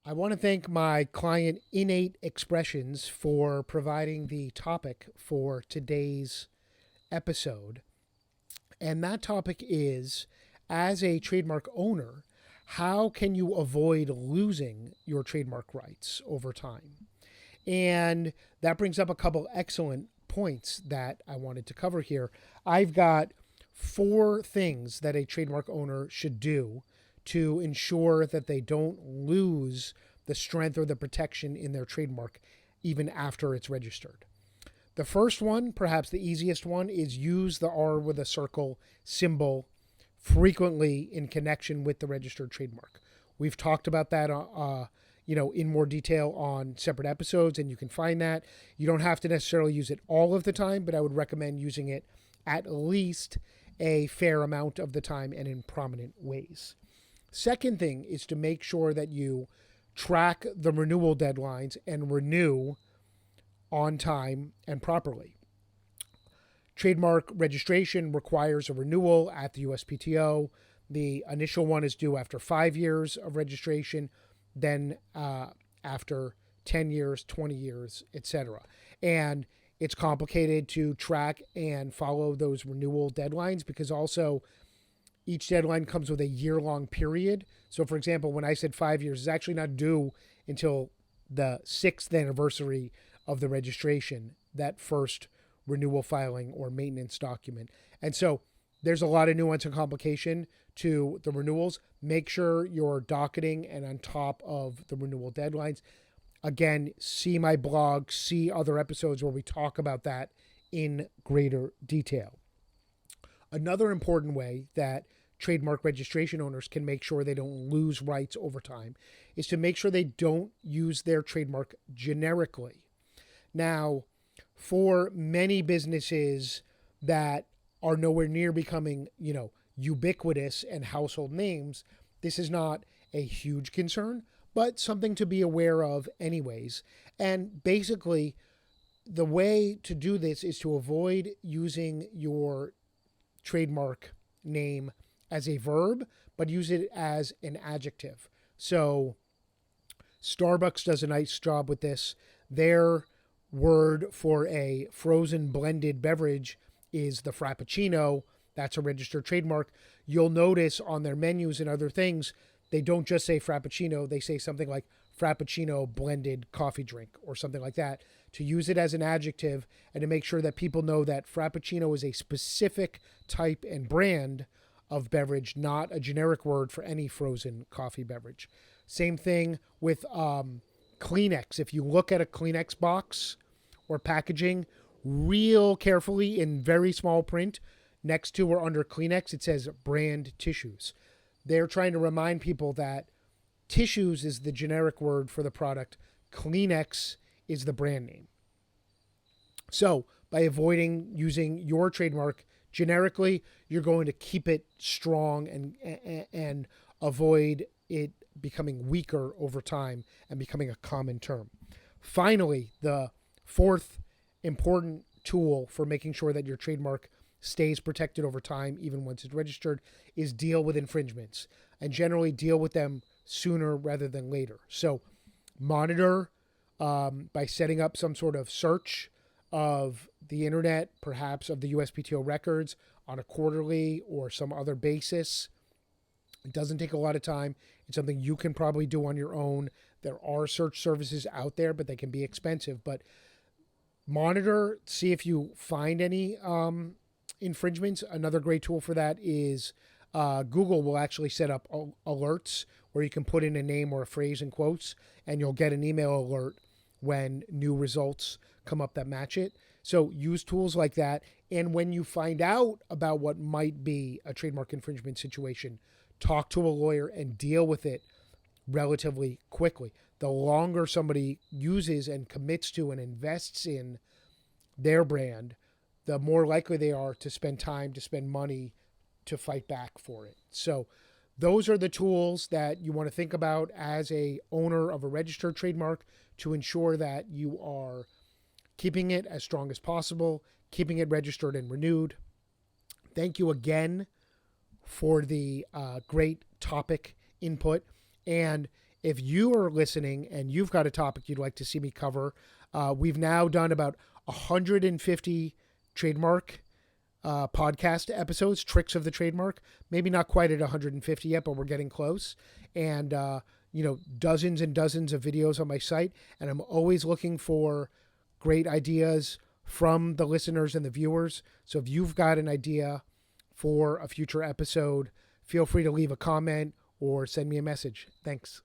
I want to thank my client Innate Expressions for providing the topic for today's episode. And that topic is, as a trademark owner, how can you avoid losing your trademark rights over time? And that brings up a couple excellent points that I wanted to cover here. I've got 4 things that a trademark owner should do to ensure that they don't lose the strength or the protection in their trademark even after it's registered. The first one, perhaps the easiest one, is use the R with a circle symbol frequently in connection with the registered trademark. We've talked about that in more detail on separate episodes, and you can find that. You don't have to necessarily use it all of the time, but I would recommend using it at least a fair amount of the time and in prominent ways. Second thing is to make sure that you track the renewal deadlines and renew on time and properly. Trademark registration requires a renewal at the USPTO. The initial one is due after 5 years of registration, then after 10 years, 20 years, etc. And it's complicated to track and follow those renewal deadlines because also each deadline comes with a year-long period. So, for example, when I said 5 years, it's actually not due until the 6th anniversary of the registration, that first renewal filing or maintenance document. And so there's a lot of nuance and complication to the renewals. Make sure you're docketing and on top of the renewal deadlines. Again, see my blog, see other episodes where we talk about that in greater detail. Another important way that trademark registration owners can make sure they don't lose rights over time is to make sure they don't use their trademark generically. Now, for many businesses that are nowhere near becoming, ubiquitous and household names, this is not a huge concern, but something to be aware of anyways. And basically, the way to do this is to avoid using your trademark name as a verb, but use it as an adjective. So Starbucks does a nice job with this. Their word for a frozen blended beverage is the Frappuccino. That's a registered trademark. You'll notice on their menus and other things, they don't just say Frappuccino. They say something like Frappuccino blended coffee drink or something like that, to use it as an adjective and to make sure that people know that Frappuccino is a specific type and brand of beverage, not a generic word for any frozen coffee beverage. Same thing with Kleenex. If you look at a Kleenex box or packaging real carefully in very small print, next to or under Kleenex, it says brand tissues. They're trying to remind people that tissues is the generic word for the product. Kleenex is the brand name. So by avoiding using your trademark generically, you're going to keep it strong and avoid it becoming weaker over time and becoming a common term. Finally, the fourth important tool for making sure that your trademark stays protected over time, even once it's registered, is deal with infringements, and generally deal with them sooner rather than later. So monitor by setting up some sort of search of the internet, perhaps of the USPTO records on a quarterly or some other basis. It doesn't take a lot of time. It's something you can probably do on your own. There are search services out there, but they can be expensive. But monitor, see if you find any infringements. Another great tool for that is Google will actually set up alerts where you can put in a name or a phrase in quotes, and you'll get an email alert when new results come up that match it. So use tools like that. And when you find out about what might be a trademark infringement situation, talk to a lawyer and deal with it relatively quickly. The longer somebody uses and commits to and invests in their brand, the more likely they are to spend time, to spend money to fight back for it. So those are the tools that you want to think about as a owner of a registered trademark to ensure that you are keeping it as strong as possible, keeping it registered and renewed. Thank you again for the great topic input. And if you are listening and you've got a topic you'd like to see me cover, we've now done about 150 trademark podcast episodes, tricks of the trademark. Maybe not quite at 150 yet, but we're getting close. And, dozens and dozens of videos on my site. And I'm always looking for great ideas from the listeners and the viewers. So if you've got an idea for a future episode, feel free to leave a comment or send me a message. Thanks.